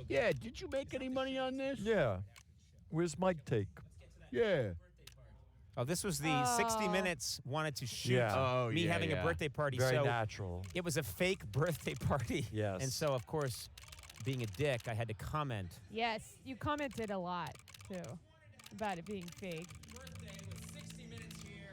Yeah, did you make any money on this? Yeah. Where's Mike take? Yeah. Oh, this was the 60 Minutes wanted to shoot me having a birthday party. Very so natural. It was a fake birthday party. Yes. And so, of course, being a dick, I had to comment. Yes, you commented a lot, too, about it being fake.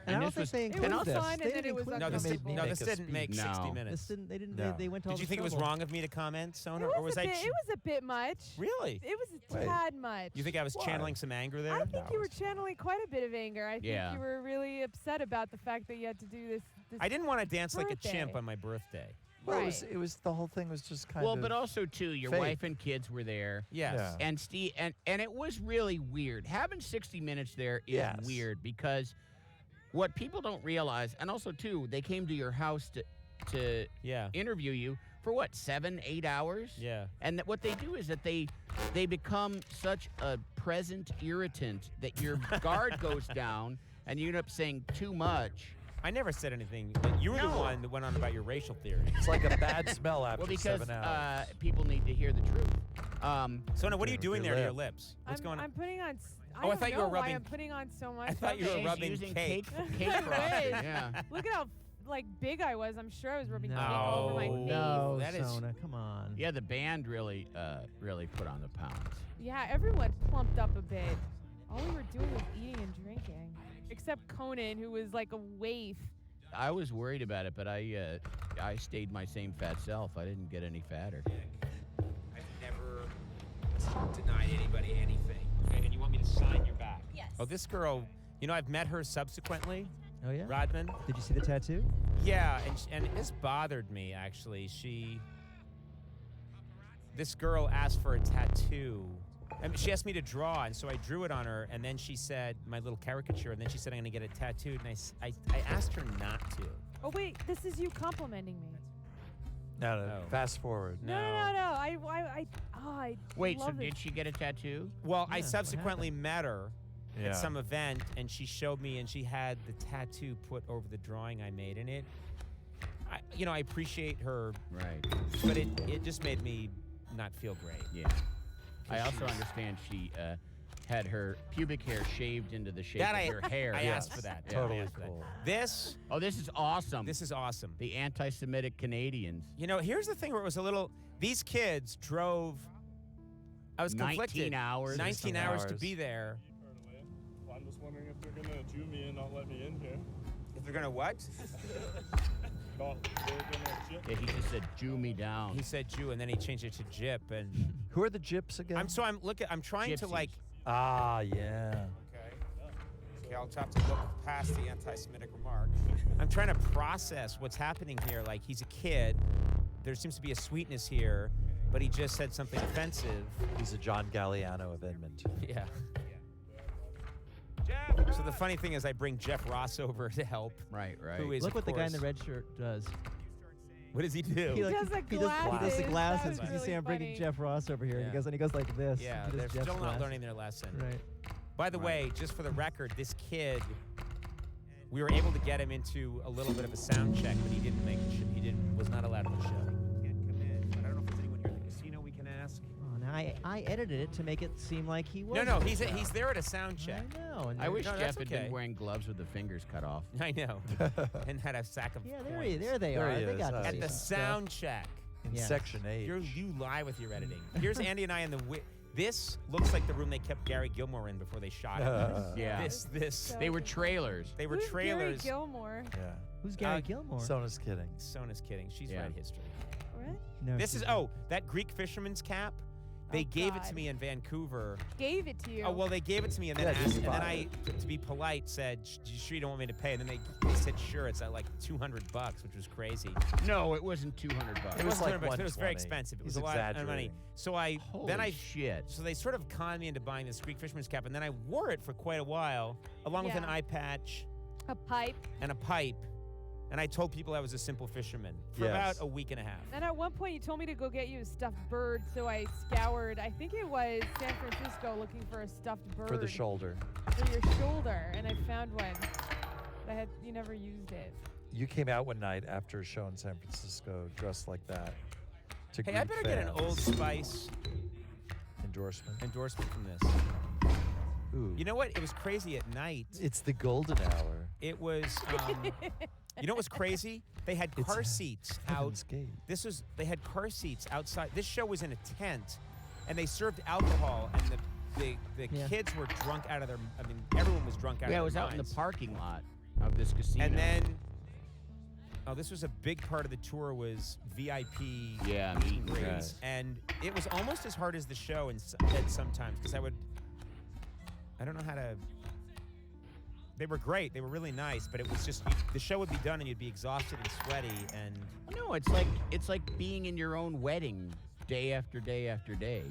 And I don't think they It included was this. fun, They and then didn't it was include No, this, this. uncomfortable. no, this didn't make 60 No. minutes. They didn't. No. They went to all Did you this think it was trouble. wrong of me to comment, Sona? It Or was was, I... it was a bit much. Really? It was a tad much. You think I was channeling some anger there? I think you were channeling quite a bit of anger. I think you were really upset about the fact that you had to do this I didn't want to dance like a birthday. chimp on my birthday. Well, Right. it was the whole thing was just kind Well, of. but also too, your fake. wife and kids were there. Yes. Yeah. And Steve and it was really weird. Having 60 Minutes there is Yes. weird because what people don't realize, and also too, they came to your house to interview you for what, 7-8 hours? Yeah. And what they do is that they become such a present irritant that your guard goes down and you end up saying too much. I never said anything. You were the one that went on about your racial theory. It's like a bad smell after Well, because 7 hours. people need to hear the truth. Sona, what are you doing Your there to lip. your lips? What's going on? I'm putting on. Oh, I thought you were why rubbing- I'm putting on so much. I thought you were makeup. rubbing using cake. cake I frosting. wish. Yeah. Look at how big I was. I'm sure I was rubbing cake No. all over my face. No, That is- Sona, come on. Yeah, the band really put on the pounds. Yeah, everyone plumped up a bit. All we were doing was eating and drinking, except Conan, who was like a waif. I was worried about it, but I stayed my same fat self. I didn't get any fatter. I've never denied anybody anything. Okay, and you want me to sign your back? Yes. Oh, this girl, I've met her subsequently, Oh yeah. Rodman. Did you see the tattoo? Yeah, and this bothered me, actually. This girl asked for a tattoo. I mean, she asked me to draw, and so I drew it on her, and then she said, my little caricature, and then she said I'm going to get it tattooed, and I asked her not to. Oh wait, this is you complimenting me. No. Fast forward. No. I Wait, so love did this. she get a tattoo? Well, I what subsequently met her Yeah. at some event, and she showed me, and she had the tattoo put over the drawing I made, and I appreciate her, Right. but it just made me not feel great. Yeah. I also understand she had her pubic hair shaved into the shape of her hair. I asked for that. Yeah, Totally I asked for that. cool. This is awesome. is awesome. The anti-Semitic Canadians. Here's the thing where it was a little. These kids drove. I was 19 conflicted. hours. 19 hours to be there. Well, I'm just wondering if they're gonna Jew me and not let me in here. If they're gonna what? They're gonna chip. Yeah, he just said, "Jew me down." He said Jew, and then he changed it to Jip, and Who are the gyps again? I'm trying to Gypsies. like. Ah, yeah. Okay, I'll have to look past the anti-Semitic remark. I'm trying to process what's happening here. Like, he's a kid. There seems to be a sweetness here, but he just said something offensive. He's a John Galliano of Edmonton. Yeah. So the funny thing is I bring Jeff Ross over to help. Right. Who is, Look of what the guy in course- the red shirt does. What does he do? He does the He does the glasses. glasses That was because you really see I'm bringing funny. Jeff Ross over here, Yeah. and he goes like this. Yeah, He does they're Jeff's still not glasses. learning their lesson. Right. By the way, just for the record, this kid, we were able to get him into a little bit of a sound check, but he didn't make the show. Was not allowed on the show. Can't come in. But I don't know if there's anyone here at the casino we can ask. Oh, now I edited it to make it seem like he was. No, he's there at a sound I check. know. And I wish No, Jeff that's had okay. been wearing gloves with the fingers cut off. I know. And had a sack of Yeah, coins. there they There are. he They is. got to At At see the some sound check. In Yeah. Section 8. You lie with your editing. Here's Andy and I in the. This looks like the room they kept Gary Gilmore in before they shot him. Yeah. This. So They were good. trailers. They were Who's trailers. Gary Gilmore. Yeah. stuff. Who's Gary Uh, Gilmore? Sona's kidding. Sona's kidding. She's Yeah. read history. What? No, This is that Greek fisherman's cap. They Oh, gave it God. to me in Vancouver. Gave it to you. Oh well, they gave it to me, and then Yeah, just I, buy to be polite, said, "You sure you don't want me to pay?" And then they said, "Sure." It's at like $200, which was crazy. No, it wasn't $200. It was like $200, but it was very 120. expensive. It was He's a lot of money. exaggerating. So Holy shit. So they sort of conned me into buying this Greek fisherman's cap, and then I wore it for quite a while, along with an Yeah. eye patch a pipe. and a pipe. And I told people I was a simple fisherman for Yes. about a week and a half. And at one point, you told me to go get you a stuffed bird, so I scoured. I think it was San Francisco, looking for a stuffed bird For the shoulder. for your shoulder, and I found one. But you never used it. You came out one night after a show in San Francisco dressed like that. To Hey, I greet better get an fans. Old Spice endorsement. from this. Ooh. You know what? It was crazy at night. It's the golden hour. It was. You know what was crazy? They had car It's seats Heaven's out. Gate. They had car seats outside. This show was in a tent, and they served alcohol, and the kids were drunk out of their. I mean, everyone was drunk out of their Yeah, it was out in the minds. parking lot of this casino. And then, this was a big part of the tour was VIP Yeah, meet and greets, Right. and it was almost as hard as the show at sometimes because I don't know how to. They were great. They were really nice, but it was just the show would be done and you'd be exhausted and sweaty and. No, it's like being in your own wedding day after day after day.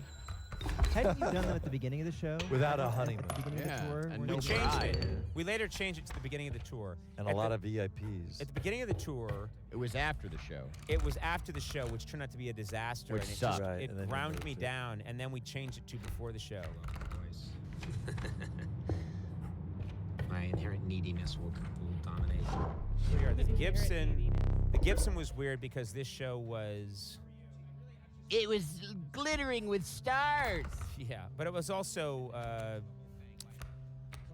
Hadn't you done that at the beginning of the show? Without a honeymoon. At the beginning Yeah, of the tour? and Weren't no We you- changed bride. it. We later changed it to the beginning of the tour. And At a lot the- of VIPs. At the beginning of the tour, It was after the show. it was after the show, which turned out to be a disaster. Which and it sucked. just- Right, it and then you ground moved me it. down, and then we changed it to before the show. My inherent neediness will dominate. Here, the His inherent Gibson. neediness. The Gibson was weird because this show was. It was glittering with stars. Yeah, but it was also.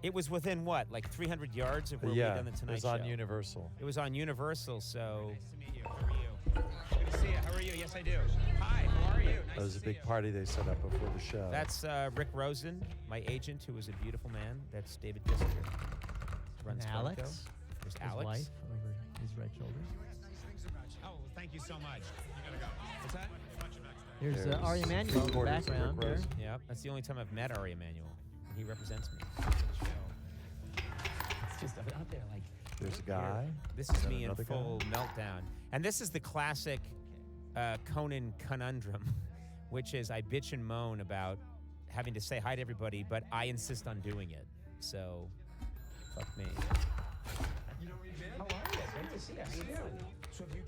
It was within what, like 300 yards of where we had Yeah, done the it Tonight was Show. on Universal. It was on Universal, so. Nice to meet you. How are you? Good to see you. How are you? Yes, I do. Hi, how are you? Nice That was a big party they set up before the show. That's Rick Rosen, my agent, who is a beautiful man. That's David Dissinger. Runs And Funko. Alex, There's his Alex. wife, over his right shoulder. Oh, well, thank you so much. You gotta go. What's that? There's There's Ari Emanuel in the three-quarters of Rick background there. Rosen. Yeah, that's the only time I've met Ari Emanuel. And he represents me. It's just out there like. There's a guy. This is And me in another guy. full meltdown. And this is the classic Conan conundrum, which is I bitch and moan about having to say hi to everybody, but I insist on doing it. So, fuck me. How are you? Great to see you. How you doing? So have you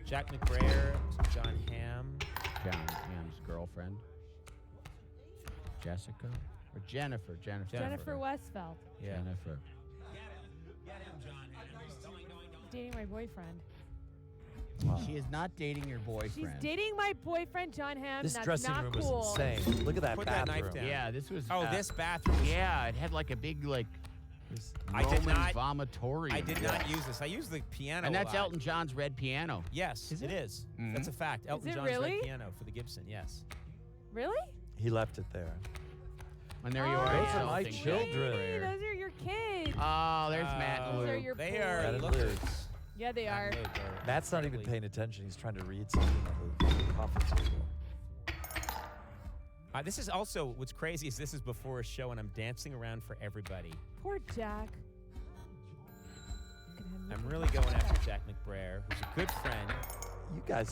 Jack McBrayer, John Hamm. John Ham's girlfriend. Jessica? Or Jennifer. Jennifer Westfeld. Yeah. Jennifer. Dating my boyfriend. She is not dating your boyfriend. She's dating my boyfriend, John Hamm. This That's dressing not room cool. was insane. Look at that Put that bathroom. knife down. Yeah, this was. Oh, this bathroom. Yeah, it had like a big I did Roman not- vomitorium. I did not use this. I used the piano. And a that's lot. Elton John's red piano. Yes, Is it it? is. Mhm. That's a fact. Elton it John's really? red piano for the Gibson. Yes. Really? He left it there. And there you Oh, are. Those are my insulting children. Hey, Jennifer. those are your kids. Oh, there's Matt and Those are Luke. your They boys. are Matt and lookers. Luke. Yeah, they are. Matt and Luke are Matt's not even incredibly- paying attention. He's trying to read something on the coffee table. This is also what's crazy is this is before a show and I'm dancing around for everybody. Poor Jack. I'm really going after Jack McBrayer, who's a good friend. You guys,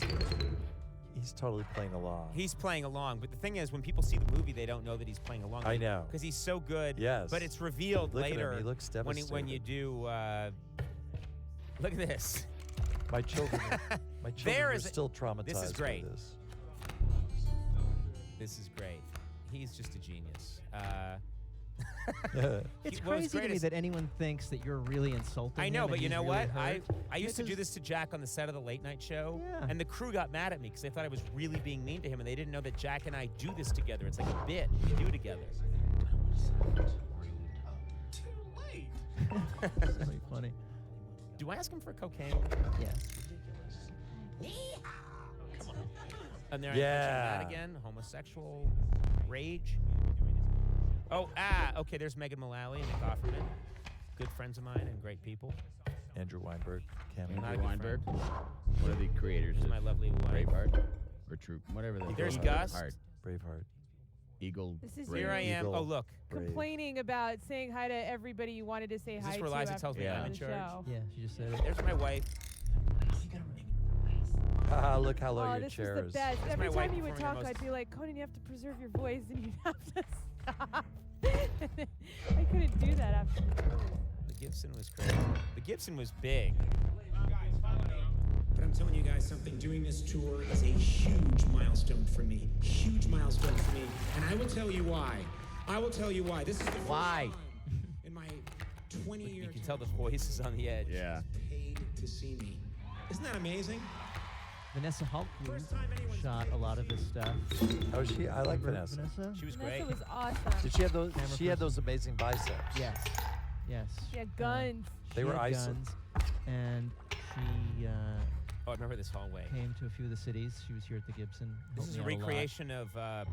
he's totally playing along. He's playing along, but the thing is, when people see the movie, they don't know that he's playing along. I know. because he's so good. Yes. but it's revealed Look at him, later. he looks when devastated. you do. Look at this. My children, my There children were is- still traumatized. this is by great. this. This is great. He's just a genius. It's what was crazy to great me is- that anyone thinks that you're really insulting I know, him but and you he's know really what? hurt. I used to do Because- this to Jack on the set of the late night show, Yeah. and the crew got mad at me because they thought I was really being mean to him, and they didn't know that Jack and I do this together. It's like a bit we do together. It's really funny. Do I ask him for cocaine? Yes. And there Yeah. I mentioned that again. Homosexual rage. Oh, okay. There's Megan Mullally and Nick Offerman. Good friends of mine and great people. Andrew Weinberg, cameo. Not a Andrew good Weinberg. friend. What are the creators This is of my lovely wife. Braveheart? Or Troop? Whatever they There's call it. Gus. Heart. Braveheart. Eagle. This is Brave. Here I am. Eagle. Oh, look. Brave. Complaining about saying hi to everybody you wanted to say Is hi this to where Liza after tells me I'm the in charge? show. Yeah, she just said it. There's my wife. Look how low Oh, your this chair was the is. best. That's Every my wife time you would performing talk, her I'd be like, Conan, you have to preserve your voice, and you'd have to stop. I couldn't do that after the tour. The Gibson was crazy. The Gibson was big. But I'm telling you guys something. Doing this tour is a huge milestone for me. Huge milestone for me. And I will tell you why. I will tell you why. This is the first Why? time in my 20-year You can tell the voice is on the edge. Yeah. paid to see me. Isn't that amazing? Vanessa Halkman shot a lot of this stuff. Oh, I like Remember Vanessa. She was Vanessa great. was awesome. Did she have those? Camera She had person. those amazing biceps. Yes. Yes. She had guns. They She were had Iceland. guns, and she Oh, I remember this hallway. came to a few of the cities. She was here at the Gibson. This helped is me a out lot. recreation of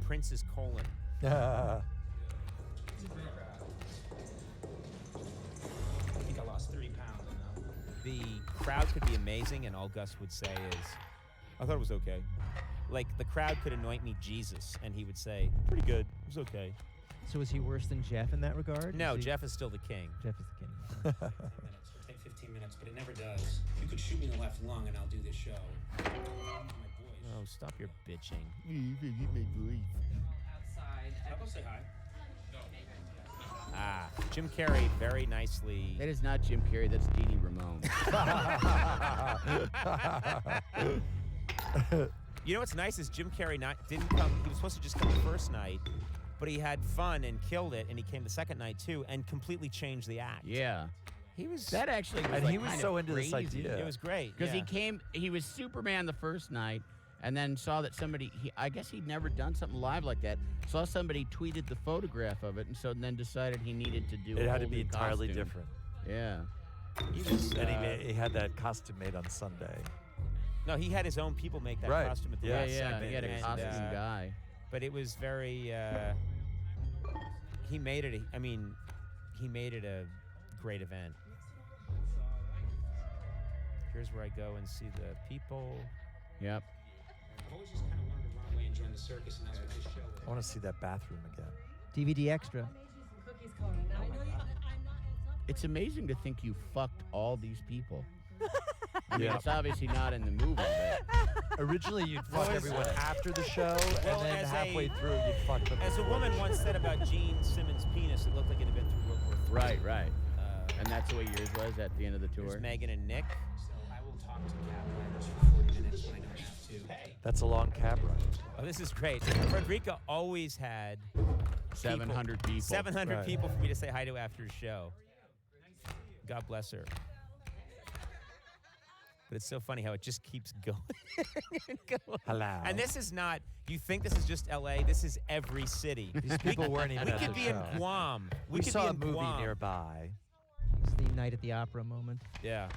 Prince's colon. I think I lost 30 pounds. The crowd could be amazing, and all Gus would say is, I thought it was okay. Like, the crowd could anoint me Jesus, and he would say, pretty good, it was okay. So is he worse than Jeff in that regard? No, Is he- Jeff is still the king. Jeff is the king. It'll take 15 minutes, but it never does. You could shoot me in the left lung and I'll do this show. My boys. Oh, stop your bitching. I'll go say hi. Ah, Jim Carrey very nicely. That is not Jim Carrey. That's Dee Dee Ramone. You know what's nice is Jim Carrey didn't come. He was supposed to just come the first night, but he had fun and killed it, and he came the second night too, and completely changed the act. Yeah. He was. That actually was And like he was kind so of into this crazy. idea. It was great Because yeah. he was Superman the first night, and then saw that I guess he'd never done something live like that. Saw somebody tweeted the photograph of it, and so then decided he needed to do It a had whole to be new entirely costume. different. Yeah. He was. And he had that costume made on Sunday. No, he had his own people make that Right. costume at the Yeah, last Yeah, second. he had a and, costume guy. But it was very. He made it. He made it a great event. Here's where I go and see the people. Yep. I've always just kind of wanted to run away and join the circus, and that's what this show is. I want to see that bathroom again. DVD extra. It's amazing to think you fucked all these people. I mean, Yeah. it's obviously not in the movie, but Originally, you'd fuck Well, everyone after the show, Well, and then as halfway a- through, you'd fuck them. As a before. woman once said about Gene Simmons' penis, it looked like it had been through World War III. right. And that's the way yours was at the end of the There's tour. Megan and Nick. So I will talk to cab drivers for 40 minutes when I don't have to. Hey. That's a long cab ride. Oh, this is great. Frederica always had 700 people. 700 Right. people for me to say hi to after a show. God bless her. But it's so funny how it just keeps going and going. Hello. And this is not, you think this is just LA, this is every city. These people weren't even We at could the be show. in Guam. We could saw be a in movie Guam. nearby. It's the Night at the Opera moment. Yeah.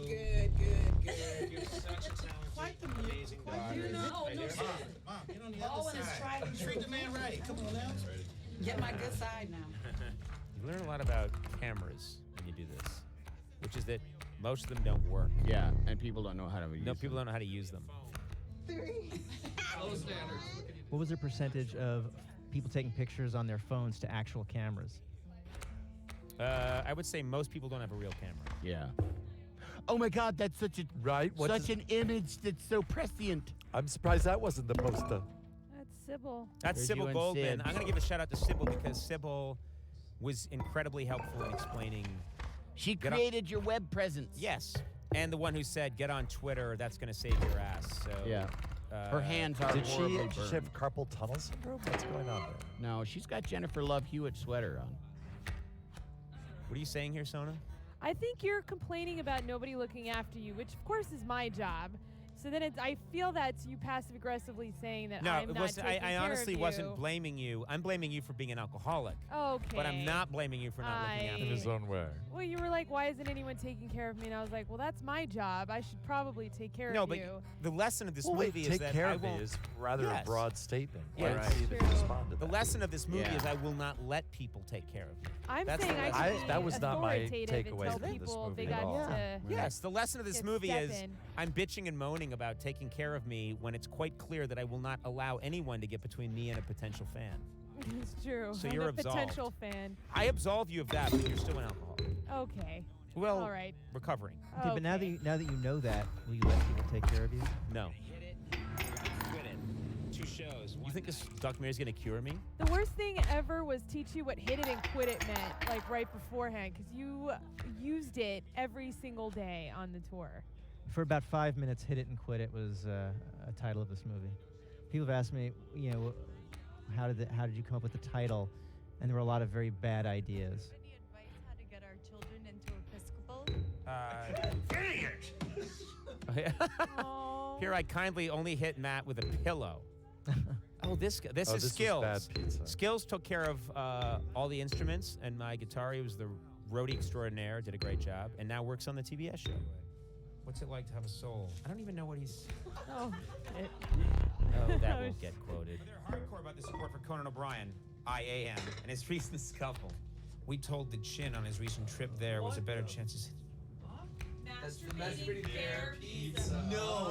Good. You're such a talented, amazing daughter. Mom, get on the other side. Treat the man right. Come on now. Get my good side now. You learn a lot about cameras when you do this, which is that most of them don't work. Yeah, and people don't know how to use No, them. people don't know how to use them. What was the percentage of people taking pictures on their phones to actual cameras? I would say most people don't have a real camera. Yeah. Oh my God, that's such a Right? such an image that's so prescient. I'm surprised that wasn't the most. That's Sybil. That's There's Sybil you and Goldman. Sid. I'm going to give a shout out to Sybil because Sybil was incredibly helpful in explaining. She Get up. created your web presence. Yes. And the one who said, get on Twitter, that's going to save your ass. So, Yeah. Her hands are Did she horribly have burned. carpal tunnel syndrome? What's going on there? No, she's got Jennifer Love Hewitt sweater on. What are you saying here, Sona? I think you're complaining about nobody looking after you, which of course is my job. So then I feel that's you passive aggressively saying that No, I'm it not wasn't, taking I care honestly of wasn't you. blaming you. I'm blaming you for being an alcoholic. Okay. But I'm not blaming you for not looking after In me. his own way. Well, you were like, why isn't anyone taking care of me? And I was like, well, that's my job. I should probably take care No, of but you. the lesson of this Well, movie wait, is take that care I of me won't. is rather Yes. a broad statement. Yeah, Why that's don't you even true. respond to The that? lesson of this movie Yeah. is I will not let people take care of me. I'm That's saying the I lesson. should that be was not my authoritative and takeaway tell from this people movie they at got all. to Yes, the lesson of this get movie step is in. I'm bitching and moaning about taking care of me when it's quite clear that I will not allow anyone to get between me and a potential fan. It's true. So I'm you're a absolved. potential fan. I absolve you of that, but you're still an alcoholic. Okay. Well, All right. recovering. Okay, but now that you know that, will you let people take care of you? No. Hit it. Quit it. 2 shows. You think this documentary is going to cure me? The worst thing ever was teach you what hit it and quit it meant, like right beforehand, because you used it every single day on the tour. For about 5 minutes, Hit It and Quit It was a title of this movie. People have asked me, how did you come up with the title? And there were a lot of very bad ideas. Any advice how to get our children into Episcopal? Aw. Here I kindly only hit Matt with a pillow. Oh, this is this is Skills. bad pizza. Skills took care of all the instruments, and my guitar, he was the roadie extraordinaire, did a great job, and now works on the TBS show. What's it like to have a soul? I don't even know what he's... Oh, shit. Oh, that won't get quoted. They're hardcore about the support for Conan O'Brien, IAM, and his recent scuffle. We told the Chin on his recent trip there was a better chance. Masturbating bear pizza. No.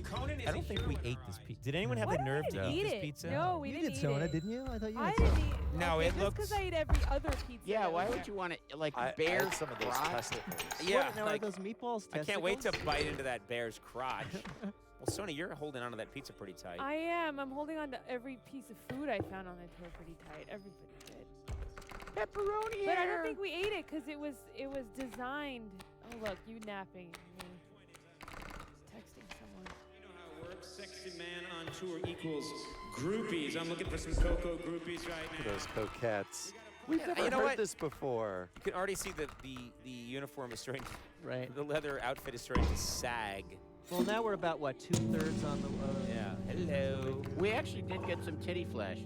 Conan, I don't think we ate this pizza. Did anyone have Why the nerve did to I eat eat this it? pizza? No, we You didn't did eat Sona, it. didn't you? I thought you I had didn't Sona. eat. No, okay, it just looks- because I ate every other pizza. Yeah, that why was would you there. want to like I bear's had some of those crotch? testicles. Yeah, What, now like, are those meatballs? I can't wait to testicles? bite into that bear's crotch. Well, Sony, you're holding onto that pizza pretty tight. I am. I'm holding on to every piece of food I found on the tour pretty tight. Everybody did. Pepperoni But I hair. don't think we ate it because it was designed. Oh look, you napping me. Texting someone. You know how it works. Sexy man on tour equals groupies. I'm looking for some Coco groupies right Look at now. those coquettes. We've Yeah, never you know heard what? this before. You can already see the uniform is starting. Right. The leather outfit is starting to sag. Well, now we're about, what, 2/3 on the... Yeah. Hello. We actually did get some titty flashes.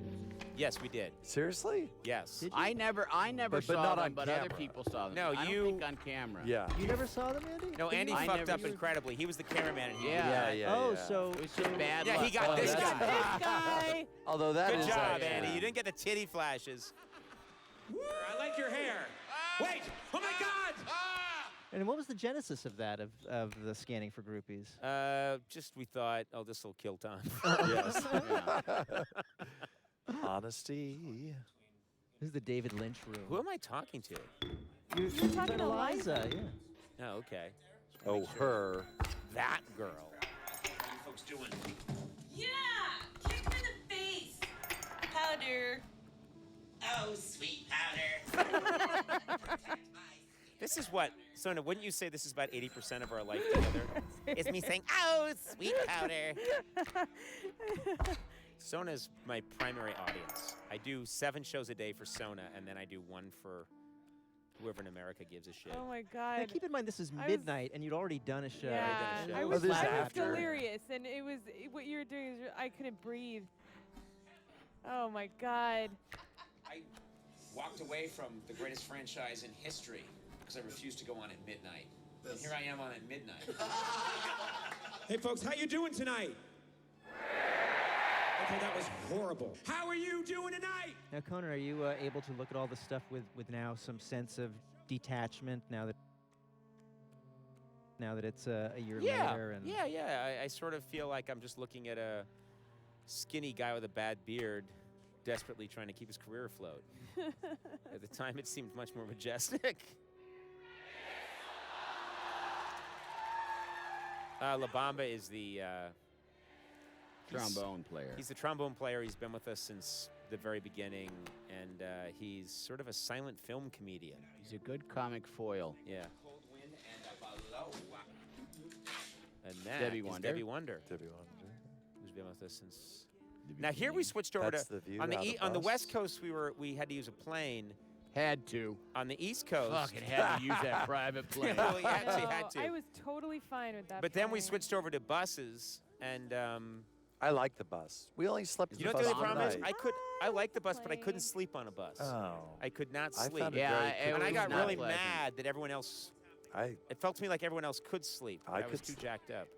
Yes, we did. Seriously? Yes. Did you? I never But saw not them, on but other camera. people saw them. No, I you- don't think on camera. Yeah. You never saw them, Andy? No, Andy I fucked never up used- incredibly. He was the cameraman, and he Yeah. Yeah. Oh, yeah. so... It was just bad Yeah, luck. he got Oh, this that's guy. This guy. Although that Good is job, yeah. Andy. You didn't get the titty flashes. I like your hair. Wait! Oh my God! And what was the genesis of that, of the scanning for groupies? Just we thought, oh, this will kill time. Yes. Yeah. Honesty. This is the David Lynch room. Who am I talking to? You're talking to Eliza, yeah. Oh, okay. Oh, her. That girl. Folks doing. Yeah! Kick him in the face! Powder. Oh, sweet powder. This is what, Sona, wouldn't you say this is about 80% of our life together? It's me saying, oh, sweet powder. Sona's my primary audience. I do 7 shows a day for Sona, and then I do 1 for whoever in America gives a shit. Oh my Now, God. keep in mind, this is I was- midnight, and you'd already done a show. Yeah, show. I Oh, was, this is I was after. delirious, and it was what you were doing is I couldn't breathe. Oh my God. I walked away from the greatest franchise in history because I refused to go on at midnight. And here I am on at midnight. Hey, folks, how you doing tonight? Okay, that was horrible. How are you doing tonight? Now, Conan, are you able to look at all this stuff with now some sense of detachment now that it's a year later? And Yeah. I sort of feel like I'm just looking at a skinny guy with a bad beard desperately trying to keep his career afloat. At the time, it seemed much more majestic. La Bamba is the Trombone player. He's the trombone player. He's been with us since the very beginning, and he's sort of a silent film comedian. He's a good comic foil. Yeah. Cold wind and a blow. And that Debbie is Wonder. Debbie Wonder, Debbie Wonder. who's been with us since. Now here we switched over That's to the view on the out of on the bus. West Coast. We had to use a plane. Had to. On the East Coast, Fucking had to use that private plane. Well, he actually No, had to. I was totally fine with that. But then we plan. switched over to buses, and I like the bus. We only slept in you the know what the bus only one problem is? night. I liked the bus, but I couldn't Plane. sleep on a bus. Oh. I could not I sleep. found it Yeah, very it And I was got not really pleasant. mad that everyone else. I It felt to me like everyone else could sleep. But I I was could too s- jacked up.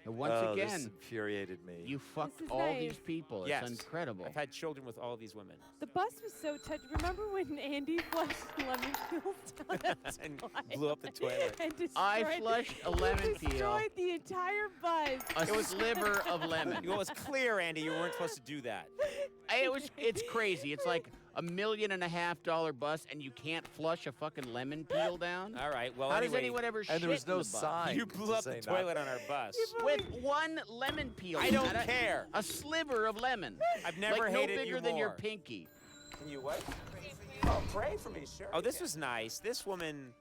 And once oh, this again, infuriated me. you fucked is all nice. these people. It's Yes. incredible. I've had children with all these women. The bus was so touched. Remember when Andy flushed lemon peels down that And slide blew up the toilet. and destroyed, I flushed a lemon peel. destroyed the entire bus. A sliver of lemon. Well, it's clear, Andy, you weren't supposed to do that. It's crazy. It's like $1.5 million bus, and you can't flush a fucking lemon peel down. All right. Well, How anyway, does anyone ever shit and there was in no the bus? sign. you blew up to the say not- toilet on our bus. With one lemon peel. I don't not a- care. A sliver of lemon. I've never like hated no you bigger than your more. pinky. Can you what? Oh, pray for me, sure. Oh, this was nice. This woman,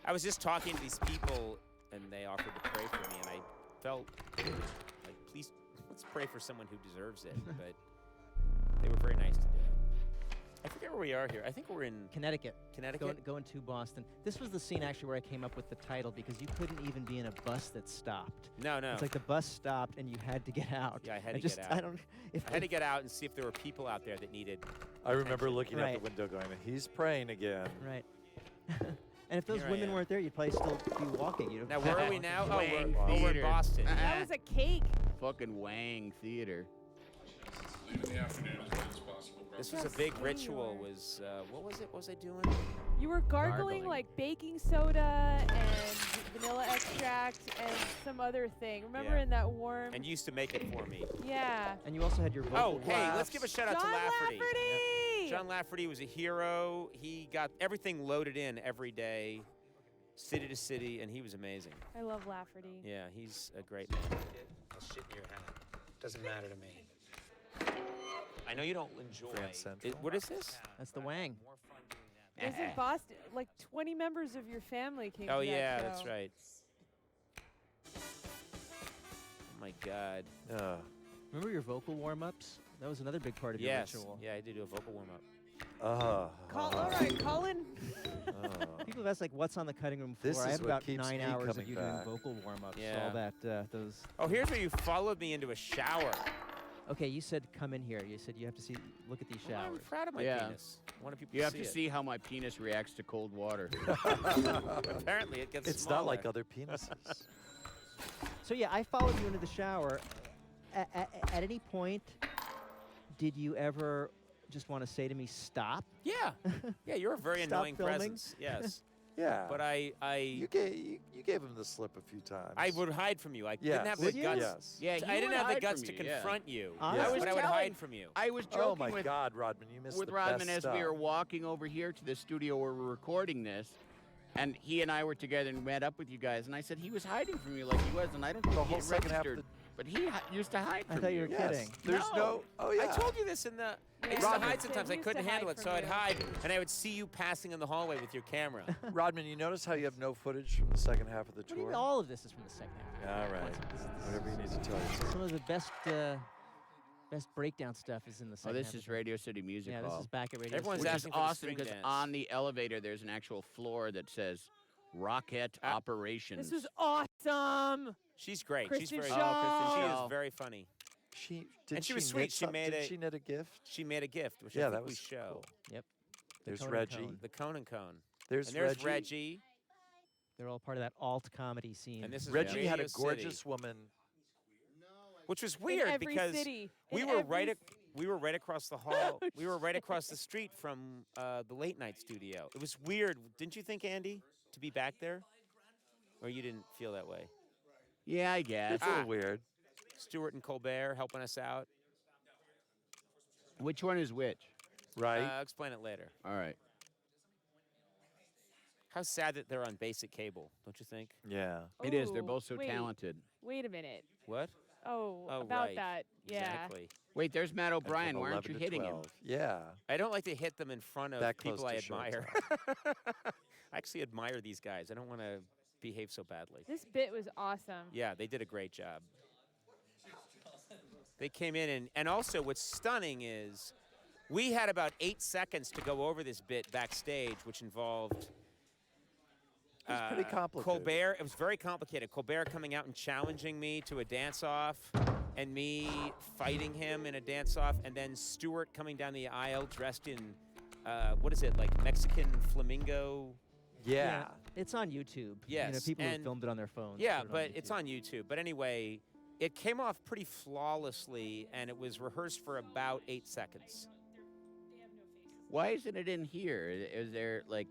I was just talking to these people, and they offered to pray for me, and I felt like, please, let's pray for someone who deserves it. But they were very nice to do. I forget where we are here. I think we're in Connecticut. Connecticut. Going to Boston. This was the scene actually where I came up with the title because you couldn't even be in a bus that stopped. No. It's like the bus stopped and you had to get out. Yeah, I had to just, get out. I had to get out and see if there were people out there that needed. I remember looking out Right. the window going, he's praying again. Right. And if those Here I women am. weren't there, you'd probably still be walking. You'd Now where are we now? Oh, Wang we're in Theater. Boston. That was a cake. Fucking Wang Theater. Leave in the afternoon as late as possible. This was a big ritual. Was what was it? What was I doing? You were gargling Gargling. like baking soda and vanilla extract and some other thing. Remember Yeah. in that warm? And you used to make it for me. Yeah. And you also had your vocal Oh, hey, let's give a shout out John to Lafferty. Lafferty! John Lafferty was a hero. He got everything loaded in every day, city to city, and he was amazing. I love Lafferty. Yeah, he's a great man. I'll shit in your hat. Doesn't matter to me. I know you don't enjoy. Grand Central. What is this? That's the Wang. More fun doing that. It was in Boston. Like 20 members of your family came Oh to that yeah, show. that's right. Oh my God. Remember your vocal warm-ups? That was another big part of your Yes. ritual. Yeah, I did do a vocal warm up. All right, Colin. People have asked, like, what's on the cutting room floor? This I is have what about keeps 9 me hours of coming you back. doing vocal warm-ups. Yeah. All that, those... Oh, here's where you followed me into a shower. Okay, you said come in here. You said you have to see, look at these Well, I'm showers. proud of my Yeah. penis. I want people You have to it. see how my penis reacts to cold water. Apparently, it gets It's smaller. not like other penises. So yeah, I followed you into the shower. At any point, did you ever just want to say to me, stop? Yeah. Yeah, you're a very Stop annoying filming? presence. Yes. Yeah. But You gave him the slip a few times. I would hide from you. I Yes. didn't have the Would you? guts. Yes. Yeah, I you didn't would have the hide guts from to me, yeah. confront you. I was But I would telling- hide from you. I was Oh joking my with God, Rodman, you missed with the Rodman best as we were stuff. walking over here to the studio where we're recording this, and he and I were together and met up with you guys, and I said he was hiding from you like he was, and I don't think The he whole had second half of registered, but he used to hide I from thought you were Yes. kidding. There's no. Oh yeah. I told you this in the. I used to Rodman. hide sometimes. I He used couldn't to handle hide it, so from I'd you. hide, and I would see you passing in the hallway with your camera. Rodman, you notice how you have no footage from the second half of the What do you tour? mean all of this is from the second half? All right. Whatever you need to tell you. Some of the best breakdown stuff is in the Oh, second this half is of the- Radio City Music Yeah, Hall. this is back at Radio Everyone's City. Which is asking for the awesome string because dance. on the elevator there's an actual floor that says Rocket Operations. This is awesome. She's great. She's Kristen very. Shaw. She Shaw. is very funny. Did she was sweet. She made did a- she knit a gift? She made a gift, which Yeah, I think that we was show. cool. Yep. There's Conan Reggie. Cone. The Conan Cone. There's And there's Reggie. Reggie. They're all part of that alt comedy scene. And this is Reggie had a Radio gorgeous City, woman. which was In weird every because city. we In were every right. c- We were right across the hall. We were right across the street from the late night studio. It was weird, didn't you think, Andy, to be back there? Or you didn't feel that way? Yeah, I guess. It's a little weird. Stewart and Colbert helping us out. Which one is which? Right? I'll explain it later. All right. How sad that they're on basic cable, don't you think? Yeah. It is. They're Ooh, both so wait, talented. Wait a minute. What? Oh, Oh, about right. that. Yeah. Exactly. Wait, there's Matt And O'Brien. from Why aren't 11 you to hitting him? 12. Yeah. I don't like to hit them in front of That close people I to admire. I actually admire these guys. I don't want to behave so badly. This bit was awesome. Yeah, they did a great job. They came in, and also what's stunning is we had about 8 seconds to go over this bit backstage, which involved It was pretty complicated. Colbert. It was very complicated. Colbert coming out and challenging me to a dance-off, and me fighting him in a dance-off, and then Stewart coming down the aisle dressed in, what is it, like Mexican flamingo? Yeah. It's on YouTube. You know, Yes, people who and- filmed it on their phones. Yeah, put it but it's on YouTube. But anyway, it came off pretty flawlessly, and it was rehearsed for about 8 seconds. Why isn't it in here? Is there like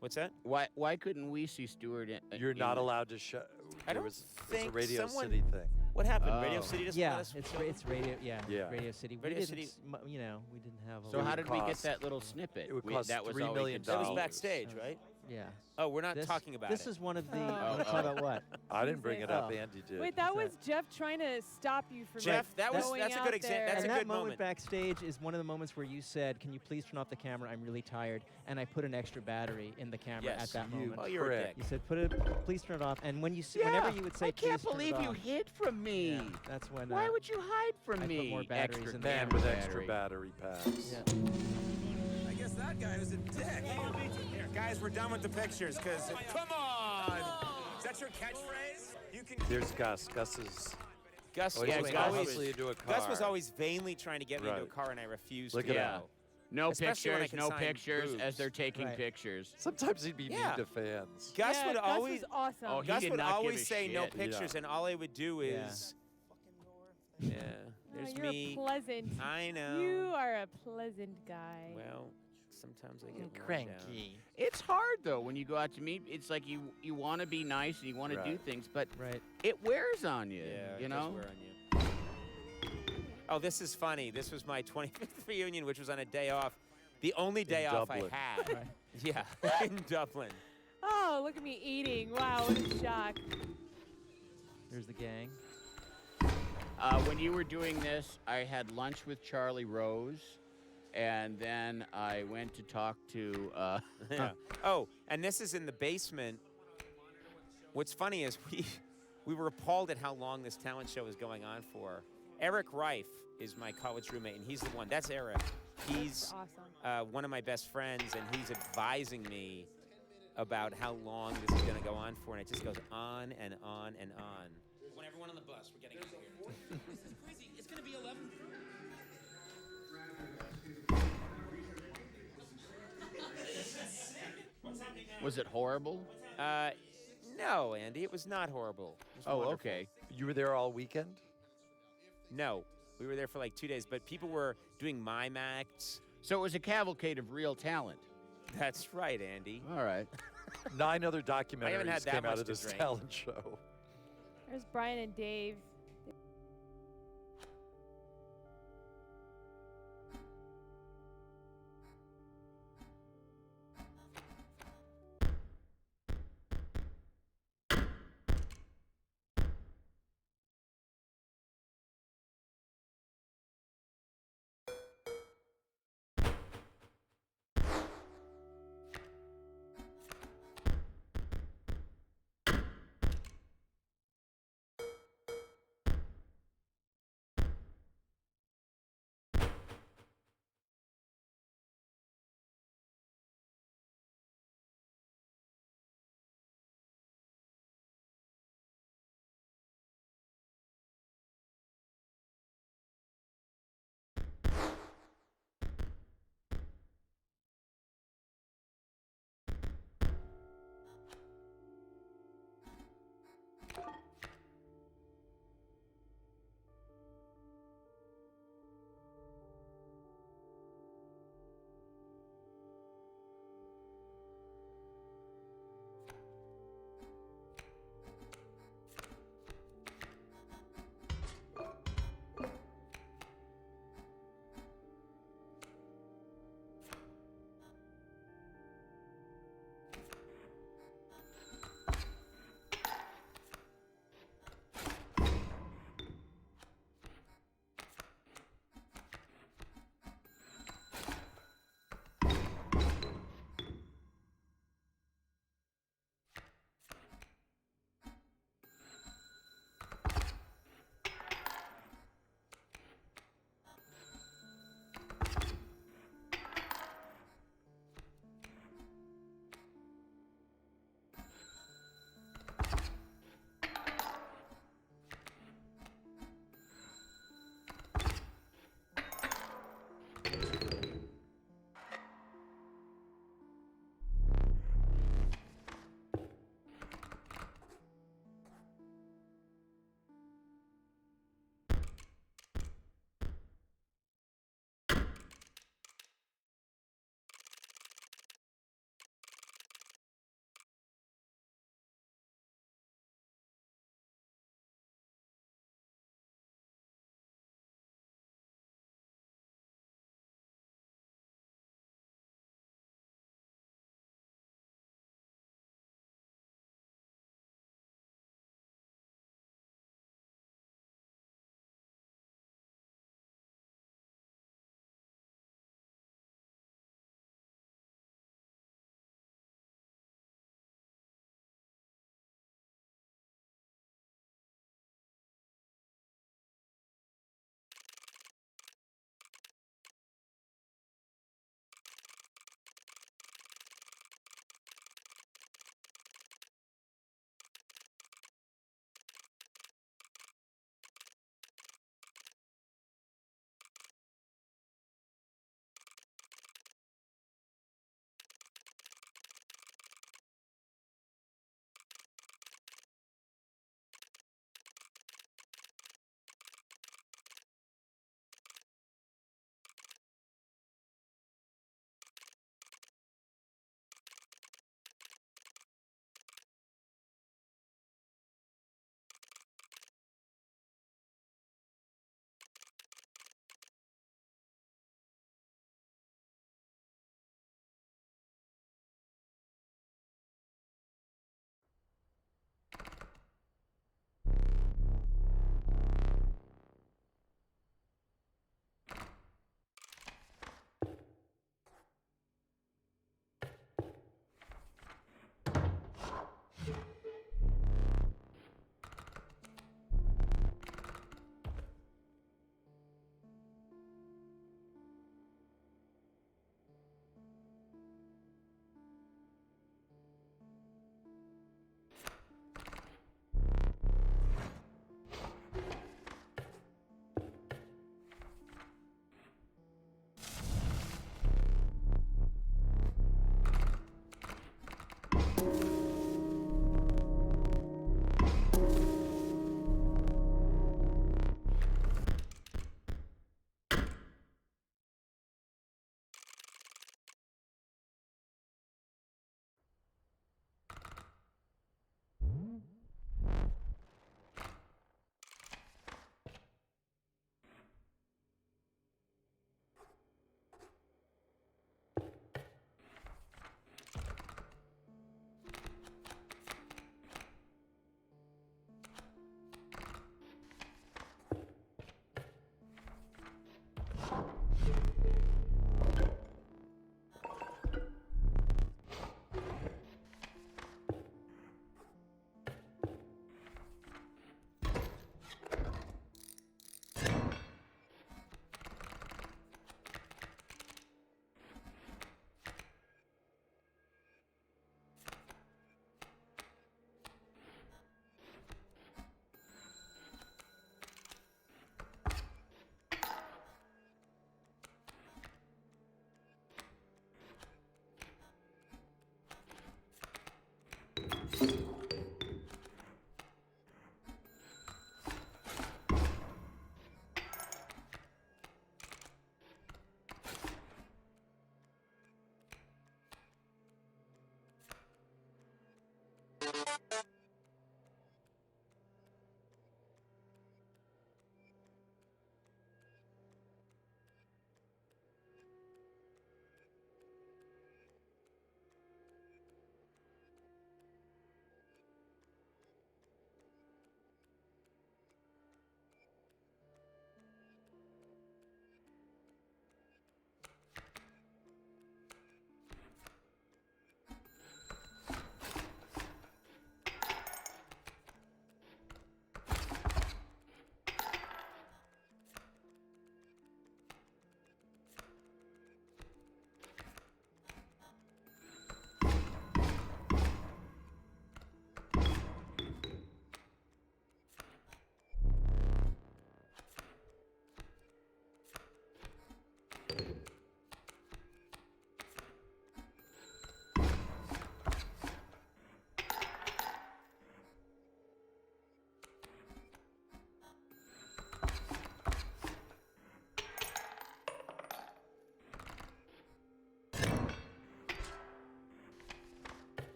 What's that? why couldn't we see Stewart? You're not allowed to show. I don't It's a think Radio someone- City thing. What happened? Oh. Radio City doesn't Yeah, let us it's film? it's radio. Yeah, Yeah. Radio City. Radio we City- didn't, you know, we didn't have. A So lot how of- did we get cost- that little snippet? it would We- cost that was $3 all we million. could That was see. backstage, right? Yeah. Oh, we're not This- talking about This it. is one of the. Oh. Wanna talk about what? I didn't bring it up. Oh. Andy did. Wait, that What's was Jeff trying to stop you from Jeff, that was going that's a out good example. there. That's and a that good moment moment. backstage is one of the moments where you said, "Can you please turn off the camera? I'm really tired." And I put an extra battery in the camera Yes. at that You moment. Oh, you're a prick. dick. You said, "Please turn it off." And when you whenever you would say, I can't "Please turn it believe you off," hid from me. yeah, that's when. Why would you hide from I put me? more batteries Extra in the Man camera with extra battery. battery packs. Yeah. That guy was a dick. Here, guys, we're done with the pictures, because... Come on! Is that your catchphrase? You can... There's Gus. Gus is... Gus, Oh, yeah, he's Gus obviously into a car. Gus was always vainly trying to get me into a Right. car, and I refused Look to at go. him. No Especially when I pictures, can no sign pictures as boobs. they're taking Right. pictures. Sometimes he'd be Yeah. mean to fans. Gus yeah, would Gus always... was awesome. Oh, he Gus did would not give always a say no shit. pictures, Yeah. and all I would do Yeah. is... Yeah, there's you're me. pleasant. I know. You are a pleasant guy. Well, sometimes I get worn down. Cranky. It's hard though when you go out to meet. It's like you want to be nice and you want to do Right. things, but Right. it wears on you. Yeah, you it know. does wear on you. Oh, this is funny. This was my 25th reunion, which was on a day off. The only day off Dublin. I had. Right. Yeah, in Dublin. Oh, look at me eating. Wow, what a shock. There's the gang. When you were doing this, I had lunch with Charlie Rose, and then I went to talk to. Yeah. Oh, and this is in the basement. What's funny is we were appalled at how long this talent show was going on for. Eric Reif is my college roommate, and he's the one. That's Eric. He's Awesome. one of my best friends, and he's advising me about how long this is going to go on for, and it just goes on and on and on. I want everyone on the bus. We're getting out of here. This is crazy. It's gonna be 11. Was it horrible? No, Andy, it was not horrible. It was Oh, wonderful. okay. You were there all weekend? No, we were there for like 2 days, but people were doing mime acts. So it was a cavalcade of real talent. That's right, Andy. All right. 9 other had documentaries that came much out of to this drink. talent show. There's Brian and Dave.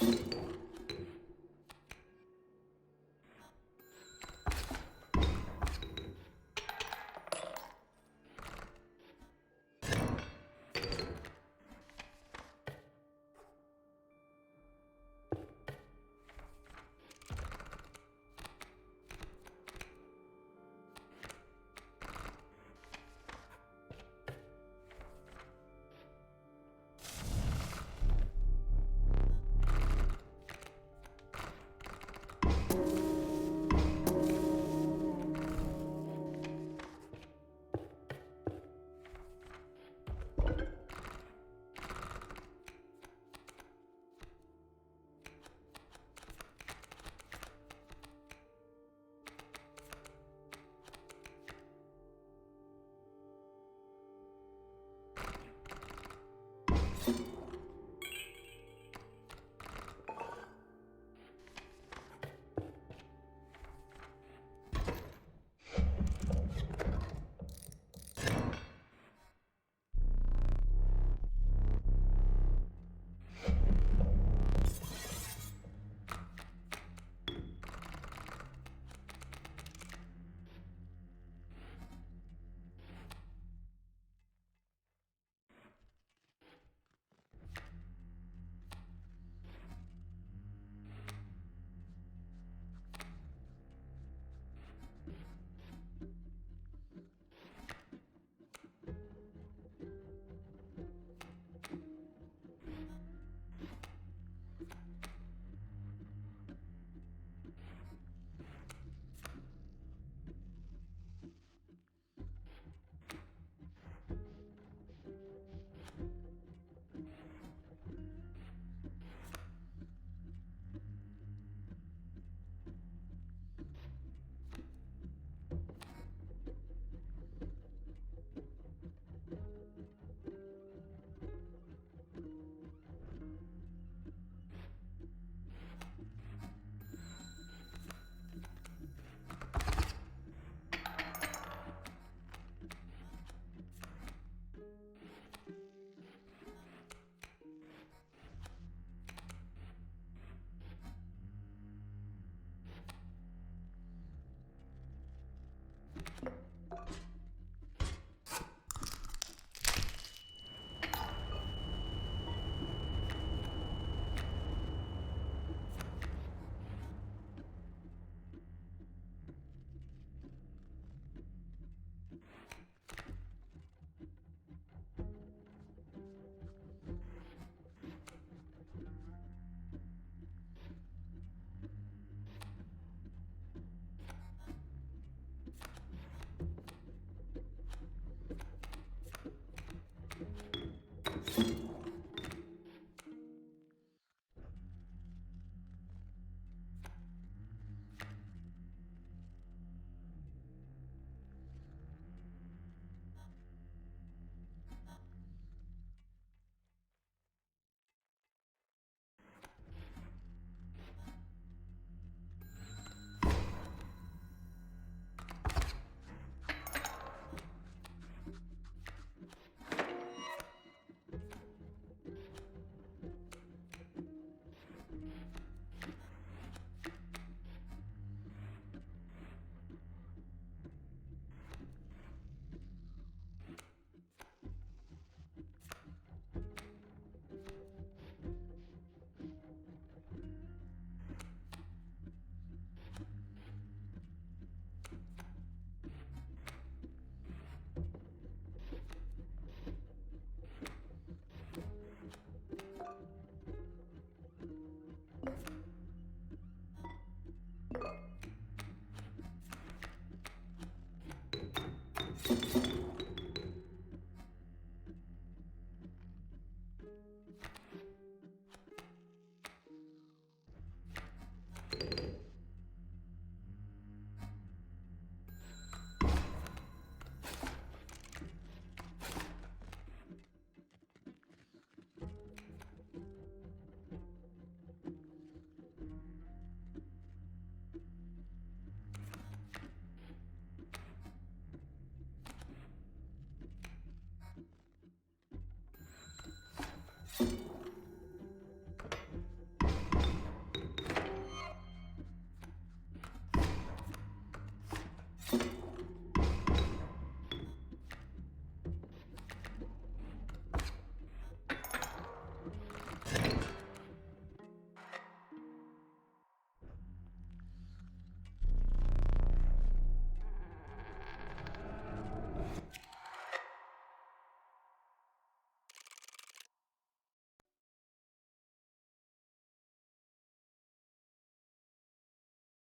All